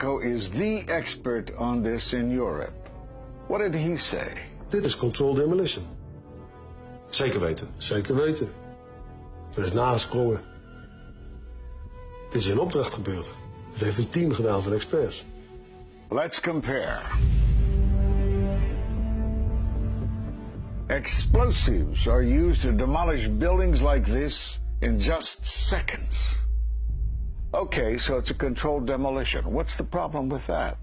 Marco is the expert on this in Europe. What did he say? Dit is controlled demolition. Zeker weten. Zeker weten. Er is nagesprongen. Dit is in opdracht gebeurd. Dat heeft een team gedaan van experts. Let's compare. Explosives are used to demolish buildings like this in just seconds. Okay, so it's a controlled demolition. What's the problem with that?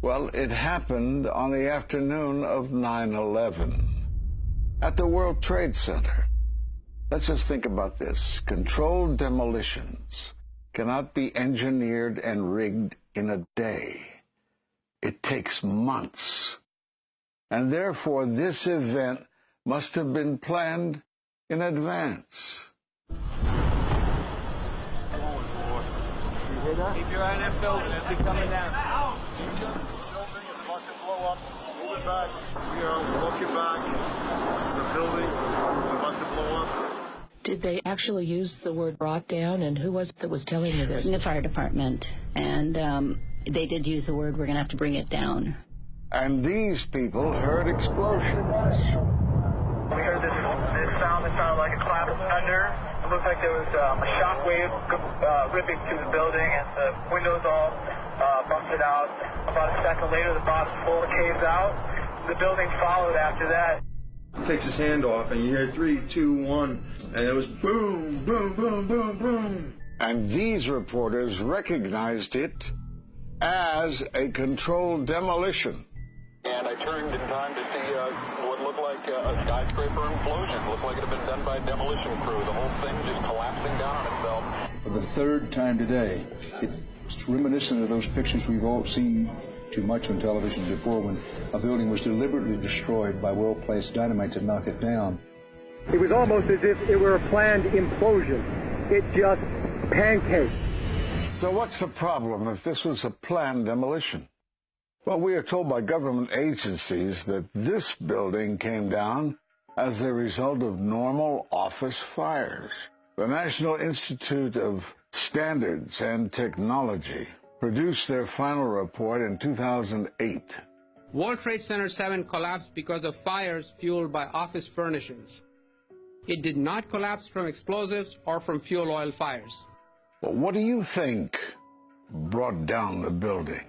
Well, it happened on the afternoon of 9/11 at the World Trade Center. Let's just think about this. Controlled demolitions cannot be engineered and rigged in a day. It takes months. And therefore, this event must have been planned in advance. Keep your eye on that building. It'll be coming down. The building is about to blow up. Move it back. We are walking back. There's a building about to blow up. Did they actually use the word brought down, and who was it that was telling you this? The fire department, and they did use the word, we're going to have to bring it down. And these people heard explosions. We heard this sound that sounded like a clap of thunder. It looked like there was a shockwave ripping through the building, and the windows all busted out. About a second later, the bottom floor caves out. The building followed after that. He takes his hand off, and you hear 3, 2, 1, and it was boom, boom, boom, boom, boom. And these reporters recognized it as a controlled demolition. And I turned in time to see what looked like a skyscraper implosion. Looked like it had been done by a demolition crew. The whole thing just collapsing down on itself. For the third time today, it's reminiscent of those pictures we've all seen too much on television before, when a building was deliberately destroyed by well-placed dynamite to knock it down. It was almost as if it were a planned implosion. It just pancaked. So what's the problem if this was a planned demolition? Well, we are told by government agencies that this building came down as a result of normal office fires. The National Institute of Standards and Technology produced their final report in 2008. World Trade Center 7 collapsed because of fires fueled by office furnishings. It did not collapse from explosives or from fuel oil fires. But what do you think brought down the building?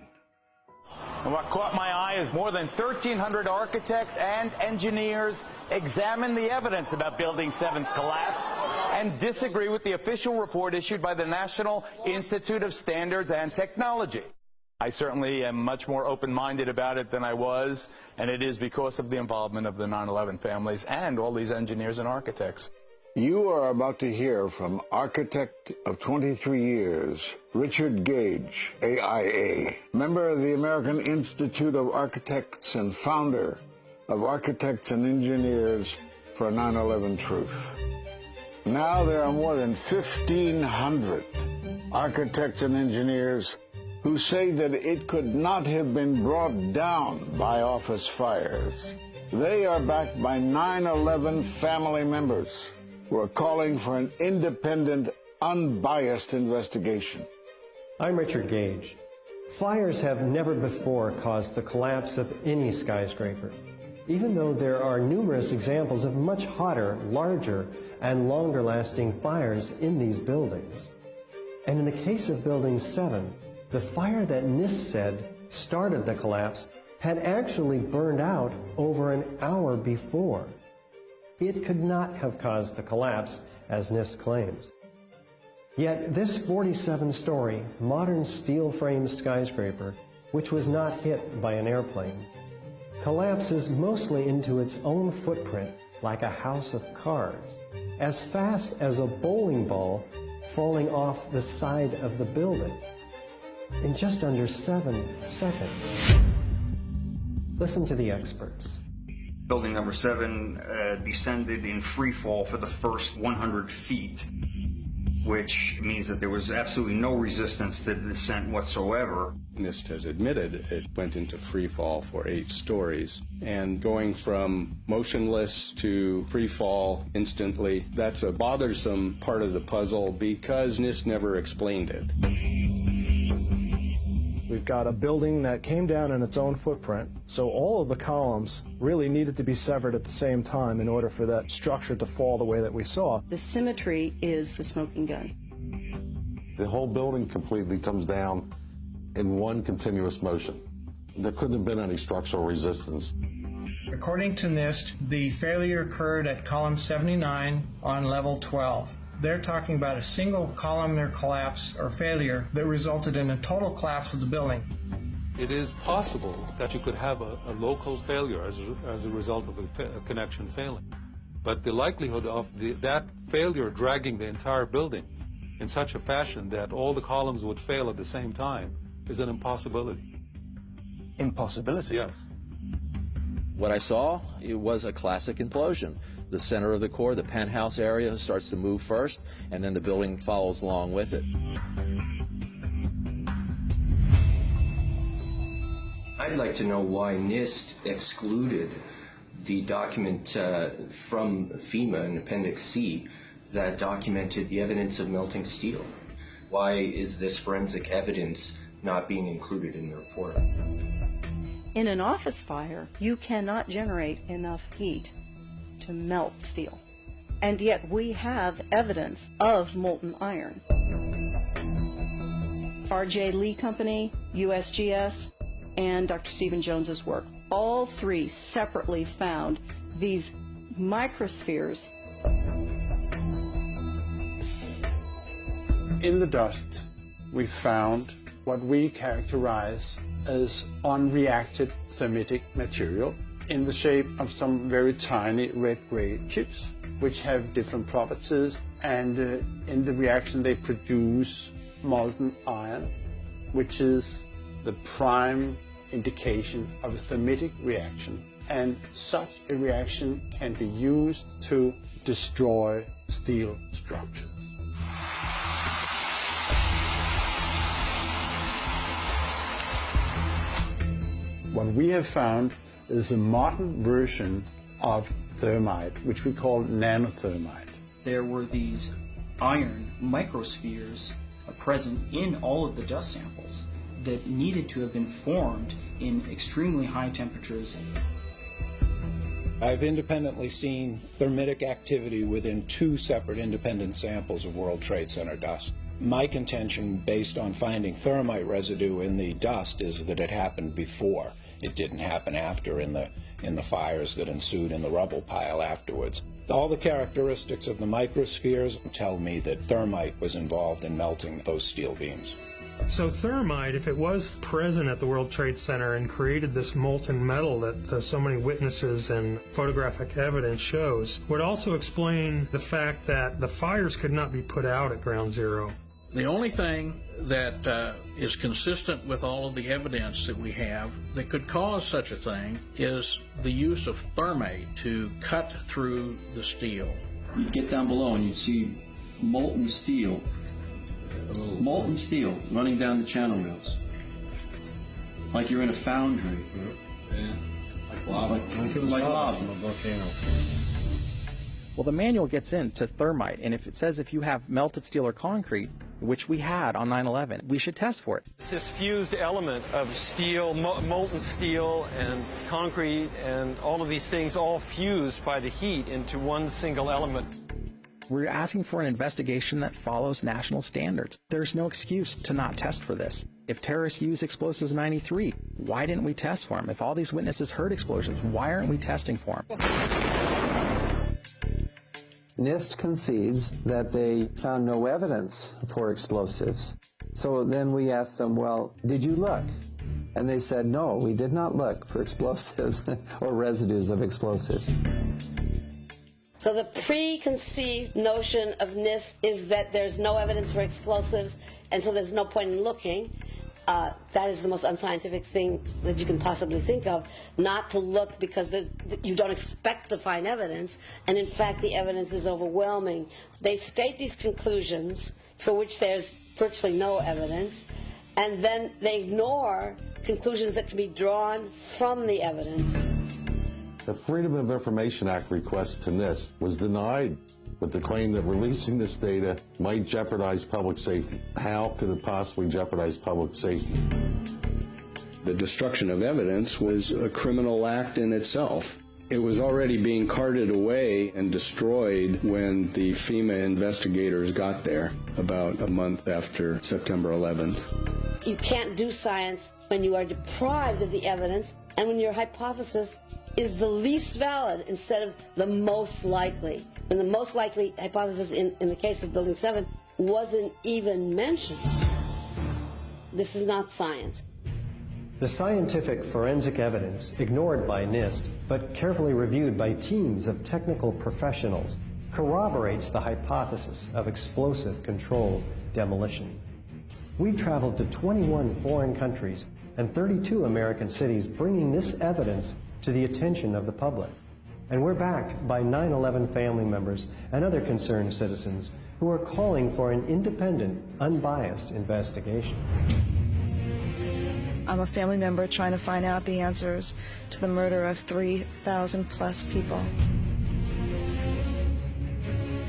And what caught my eye is more than 1,300 architects and engineers examine the evidence about Building 7's collapse and disagree with the official report issued by the National Institute of Standards and Technology. I certainly am much more open-minded about it than I was, and it is because of the involvement of the 9/11 families and all these engineers and architects. You are about to hear from architect of 23 years, Richard Gage, AIA, member of the American Institute of Architects and founder of Architects and Engineers for 9/11 Truth. Now there are more than 1,500 architects and engineers who say that it could not have been brought down by office fires. They are backed by 9/11 family members who are calling for an independent, unbiased investigation. I'm Richard Gage. Fires have never before caused the collapse of any skyscraper, even though there are numerous examples of much hotter, larger, and longer-lasting fires in these buildings. And in the case of Building 7, the fire that NIST said started the collapse had actually burned out over an hour before. It could not have caused the collapse, as NIST claims. Yet this 47-story, modern steel-framed skyscraper, which was not hit by an airplane, collapses mostly into its own footprint like a house of cards, as fast as a bowling ball falling off the side of the building, in just under 7 seconds. Listen to the experts. Building number 7 descended in free fall for the first 100 feet, which means that there was absolutely no resistance to the descent whatsoever. NIST has admitted it went into free fall for 8 stories, and going from motionless to free fall instantly, that's a bothersome part of the puzzle because NIST never explained it. We've got a building that came down in its own footprint, so all of the columns really needed to be severed at the same time in order for that structure to fall the way that we saw. The symmetry is the smoking gun. The whole building completely comes down in one continuous motion. There couldn't have been any structural resistance. According to NIST, the failure occurred at column 79 on level 12. They're talking about a single columnar collapse or failure that resulted in a total collapse of the building. It is possible that you could have a local failure as a result of a connection failing. But the likelihood of that failure dragging the entire building in such a fashion that all the columns would fail at the same time is an impossibility. Impossibility? Yes. What I saw, it was a classic implosion. The center of the core, the penthouse area, starts to move first, and then the building follows along with it. I'd like to know why NIST excluded the document from FEMA in Appendix C that documented the evidence of melting steel. Why is this forensic evidence not being included in the report? In an office fire, you cannot generate enough heat to melt steel. And yet we have evidence of molten iron. R.J. Lee Company, USGS, and Dr. Stephen Jones's work, all three separately found these microspheres. In the dust, we found what we characterize as unreacted thermitic material in the shape of some very tiny red-gray chips, which have different properties, and in the reaction they produce molten iron, which is the prime indication of a thermitic reaction. And such a reaction can be used to destroy steel structures. What we have found is a modern version of thermite, which we call nanothermite. There were these iron microspheres present in all of the dust samples that needed to have been formed in extremely high temperatures. I've independently seen thermitic activity within 2 separate independent samples of World Trade Center dust. My contention, based on finding thermite residue in the dust, is that it happened before. It didn't happen after in the fires that ensued in the rubble pile afterwards. All the characteristics of the microspheres tell me that thermite was involved in melting those steel beams. So thermite, if it was present at the World Trade Center and created this molten metal that so many witnesses and photographic evidence shows, would also explain the fact that the fires could not be put out at Ground Zero. The only thing that is consistent with all of the evidence that we have that could cause such a thing is the use of thermite to cut through the steel. You'd get down below and you'd see molten steel running down the channel rails. Like you're in a foundry. Yeah. Like lava. Like lava. From a volcano. Well, the manual gets into thermite, and if it says if you have melted steel or concrete, which we had on 9/11, we should test for it. It's this fused element of steel, molten steel and concrete and all of these things all fused by the heat into one single element. We're asking for an investigation that follows national standards. There's no excuse to not test for this. If terrorists use explosives in 93, why didn't we test for them? If all these witnesses heard explosions, why aren't we testing for them? NIST concedes that they found no evidence for explosives. So then we asked them, well, did you look? And they said, no, we did not look for explosives or residues of explosives. So the preconceived notion of NIST is that there's no evidence for explosives, and so there's no point in looking. That is the most unscientific thing that you can possibly think of, not to look because you don't expect to find evidence, and in fact the evidence is overwhelming. They state these conclusions for which there's virtually no evidence, and then they ignore conclusions that can be drawn from the evidence. The Freedom of Information Act request to NIST was denied But the claim that releasing this data might jeopardize public safety. How could it possibly jeopardize public safety? The destruction of evidence was a criminal act in itself. It was already being carted away and destroyed when the FEMA investigators got there about a month after September 11th. You can't do science when you are deprived of the evidence and when your hypothesis is the least valid instead of the most likely. When the most likely hypothesis in the case of Building 7 wasn't even mentioned. This is not science. The scientific forensic evidence, ignored by NIST, but carefully reviewed by teams of technical professionals, corroborates the hypothesis of explosive controlled demolition. We've traveled to 21 foreign countries and 32 American cities, bringing this evidence to the attention of the public. And we're backed by 9/11 family members and other concerned citizens who are calling for an independent, unbiased investigation. I'm a family member trying to find out the answers to the murder of 3,000 plus people.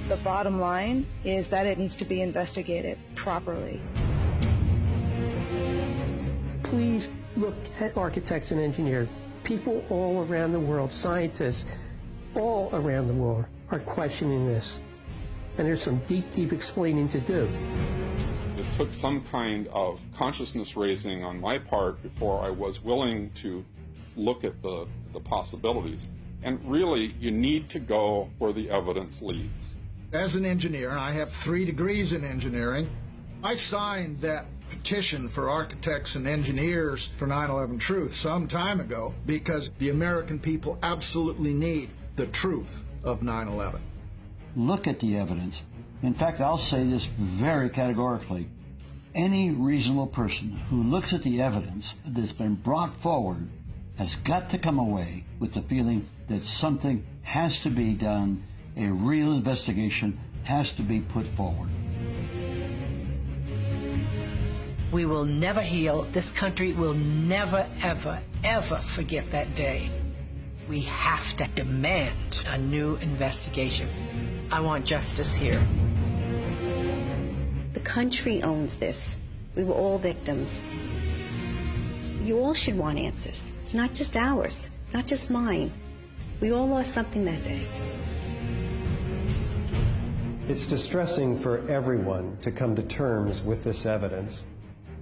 The bottom line is that it needs to be investigated properly. Please look at architects and engineers. People all around the world, scientists all around the world are questioning this. And there's some deep, deep explaining to do. It took some kind of consciousness raising on my part before I was willing to look at the possibilities. And really, you need to go where the evidence leads. As an engineer, I have 3 degrees in engineering. I signed that petition for architects and engineers for 9/11 Truth some time ago because the American people absolutely need the truth of 9/11. Look at the evidence. In fact, I'll say this very categorically. Any reasonable person who looks at the evidence that's been brought forward has got to come away with the feeling that something has to be done, a real investigation has to be put forward. We will never heal. This country will never, ever, ever forget that day. We have to demand a new investigation. I want justice here. The country owns this. We were all victims. You all should want answers. It's not just ours, not just mine. We all lost something that day. It's distressing for everyone to come to terms with this evidence,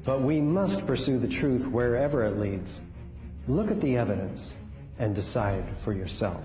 but we must pursue the truth wherever it leads. Look at the evidence and decide for yourself.